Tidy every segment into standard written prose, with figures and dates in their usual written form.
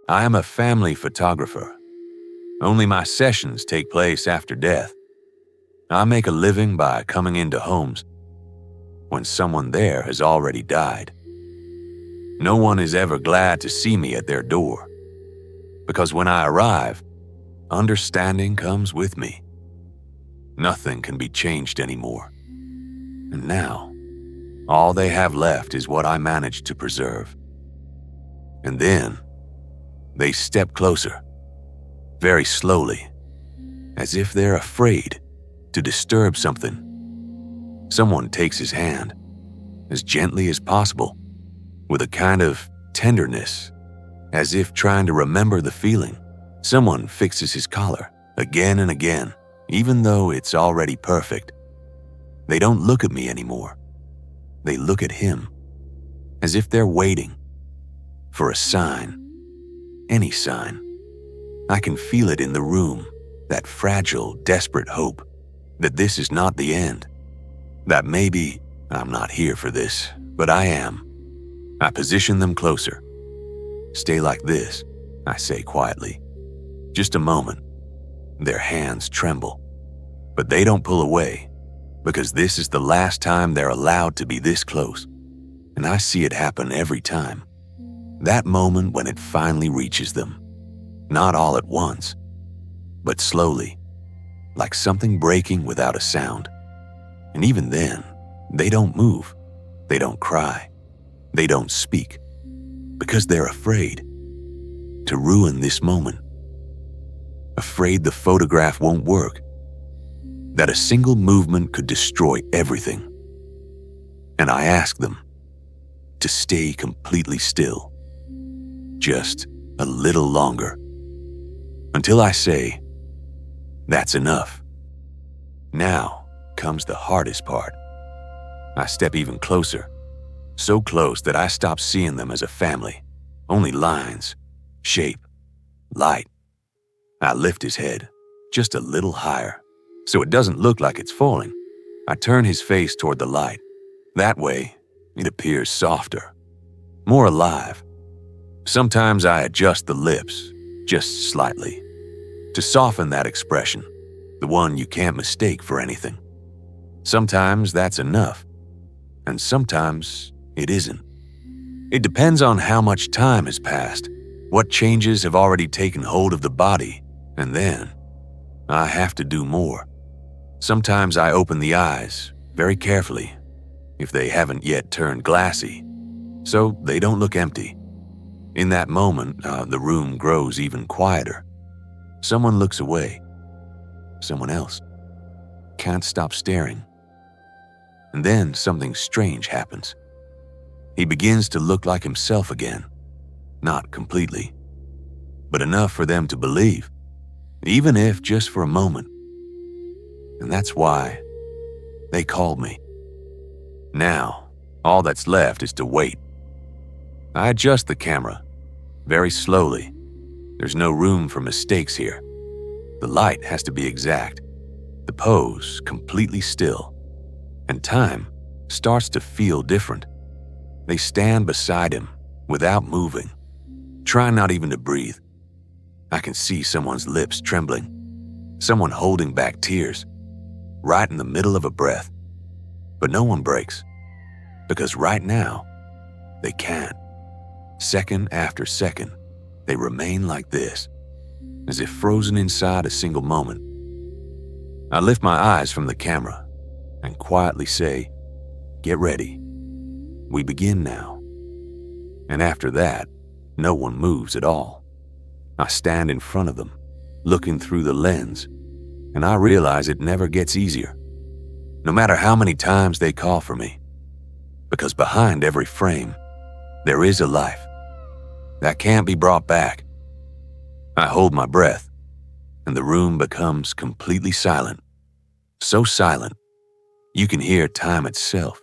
I am a family photographer. Only my sessions take place after death. I make a living by coming into homes when someone there has already died. No one is ever glad to see me at their door, because when I arrive, understanding comes with me. Nothing can be changed anymore. And now, all they have left is what I managed to preserve. And then, they step closer, very slowly, as if they're afraid to disturb something. Someone takes his hand, as gently as possible, with a kind of tenderness, as if trying to remember the feeling. Someone fixes his collar again and again, even though it's already perfect. They don't look at me anymore. They look at him, as if they're waiting for a sign, any sign. I can feel it in the room, that fragile, desperate hope that this is not the end, that maybe I'm not here for this, but I am. I position them closer. Stay like this, I say quietly. Just a moment. Their hands tremble, but they don't pull away, because this is the last time they're allowed to be this close. And I see it happen every time. That moment when it finally reaches them. Not all at once, but slowly, like something breaking without a sound. And even then, they don't move. They don't cry. They don't speak, because they're afraid to ruin this moment. Afraid the photograph won't work, that a single movement could destroy everything. And I ask them to stay completely still, just a little longer, until I say, that's enough. Now comes the hardest part. I step even closer, so close that I stop seeing them as a family, only lines, shape, light. I lift his head just a little higher, so it doesn't look like it's falling. I turn his face toward the light. That way, it appears softer, more alive. Sometimes I adjust the lips, just slightly, to soften that expression, the one you can't mistake for anything. Sometimes that's enough, and sometimes it isn't. It depends on how much time has passed, what changes have already taken hold of the body, and then I have to do more. Sometimes I open the eyes very carefully, if they haven't yet turned glassy, so they don't look empty. In that moment, the room grows even quieter. Someone looks away. Someone else can't stop staring. And then something strange happens. He begins to look like himself again. Not completely, but enough for them to believe, even if just for a moment. And that's why they called me. Now, all that's left is to wait. I adjust the camera, very slowly. There's no room for mistakes here. The light has to be exact, the pose completely still, and time starts to feel different. They stand beside him without moving, trying not even to breathe. I can see someone's lips trembling, someone holding back tears, right in the middle of a breath. But no one breaks, because right now, they can't. Second after second, they remain like this, as if frozen inside a single moment. I lift my eyes from the camera and quietly say, "Get ready. We begin now." And after that, no one moves at all. I stand in front of them, looking through the lens, and I realize it never gets easier, no matter how many times they call for me, because behind every frame, there is a life that can't be brought back. I hold my breath, and the room becomes completely silent, so silent you can hear time itself,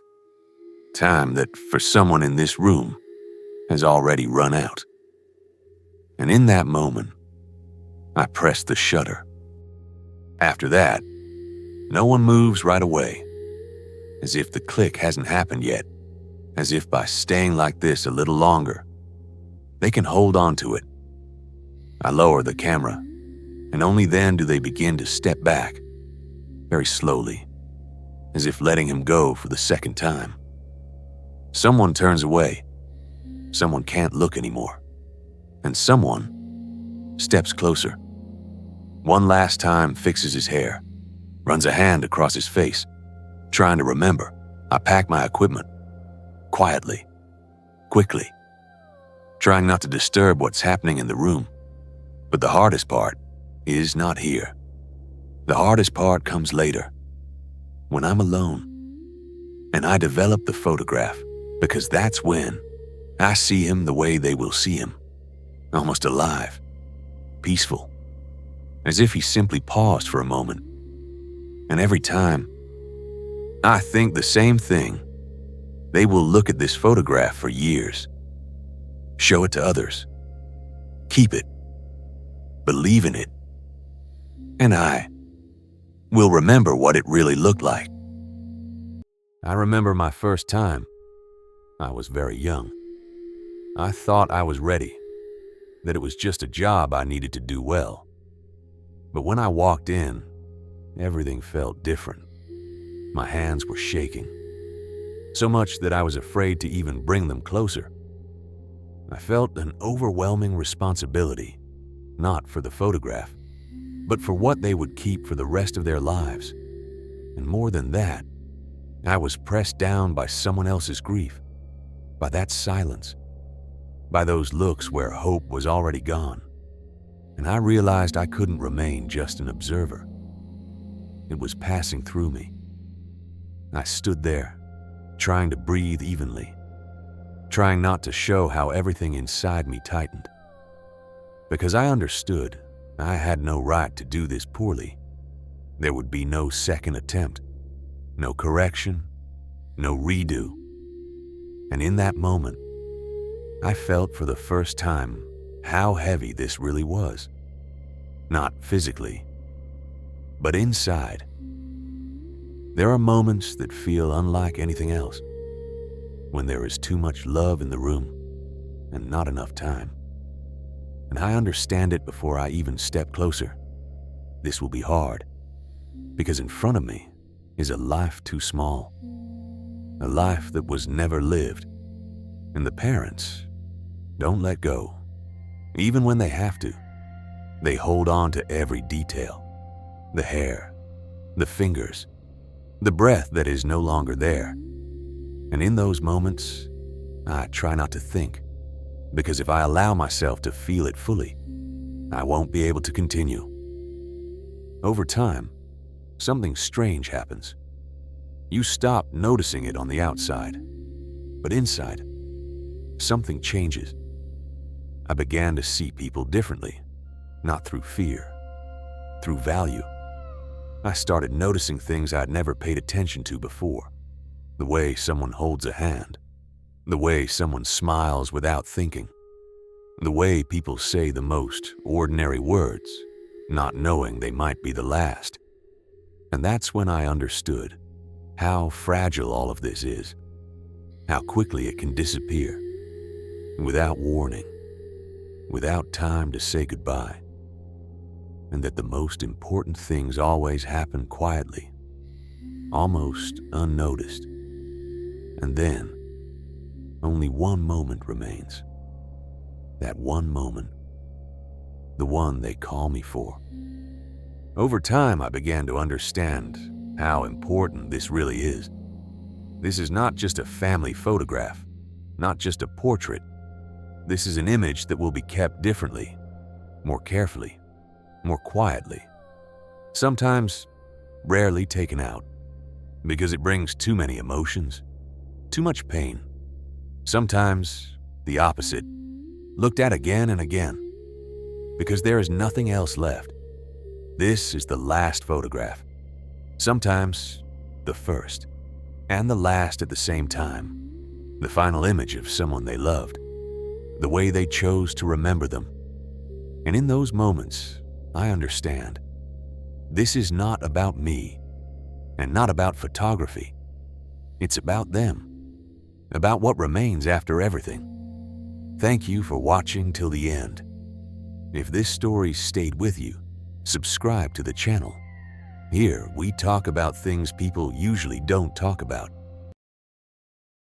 time that for someone in this room has already run out. And in that moment, I press the shutter. After that, no one moves right away, as if the click hasn't happened yet, as if by staying like this a little longer, they can hold on to it, I lower the camera, and only then do they begin to step back, very slowly, as if letting him go for the second time. Someone turns away. Someone can't look anymore. And someone steps closer. One last time fixes his hair, runs a hand across his face, trying to remember. I pack my equipment, quietly, quickly, trying not to disturb what's happening in the room. But the hardest part is not here. The hardest part comes later, when I'm alone, and I develop the photograph, because that's when I see him the way they will see him, almost alive, peaceful, as if he simply paused for a moment. And every time, I think the same thing. They will look at this photograph for years, show it to others, keep it, believe in it, and I will remember what it really looked like. I remember my first time. I was very young. I thought I was ready, that it was just a job I needed to do well. But when I walked in, everything felt different. My hands were shaking, so much that I was afraid to even bring them closer. I felt an overwhelming responsibility, not for the photograph, but for what they would keep for the rest of their lives. And more than that, I was pressed down by someone else's grief, by that silence, by those looks where hope was already gone. And I realized I couldn't remain just an observer. It was passing through me. I stood there, trying to breathe evenly, trying not to show how everything inside me tightened. Because I understood I had no right to do this poorly. There would be no second attempt, no correction, no redo. And in that moment, I felt for the first time how heavy this really was. Not physically, but inside. There are moments that feel unlike anything else, when there is too much love in the room and not enough time. And I understand it before I even step closer. This will be hard, because in front of me is a life too small, a life that was never lived. And the parents don't let go, even when they have to. They hold on to every detail, the hair, the fingers, the breath that is no longer there. And in those moments, I try not to think, because if I allow myself to feel it fully, I won't be able to continue. Over time, something strange happens. You stop noticing it on the outside, but inside, something changes. I began to see people differently, not through fear, through value. I started noticing things I'd never paid attention to before. The way someone holds a hand, the way someone smiles without thinking, the way people say the most ordinary words, not knowing they might be the last. And that's when I understood how fragile all of this is, how quickly it can disappear, without warning, without time to say goodbye, and that the most important things always happen quietly, almost unnoticed. And then, only one moment remains. That one moment, the one they call me for. Over time, I began to understand how important this really is. This is not just a family photograph, not just a portrait. This is an image that will be kept differently, more carefully, more quietly. Sometimes, rarely taken out, because it brings too many emotions, too much pain. Sometimes, the opposite, looked at again and again, because there is nothing else left. This is the last photograph. Sometimes, the first, and the last at the same time. The final image of someone they loved, the way they chose to remember them. And in those moments, I understand. This is not about me, and not about photography. It's about them, about what remains after everything. Thank you for watching till the end. If this story stayed with you, subscribe to the channel. Here, we talk about things people usually don't talk about.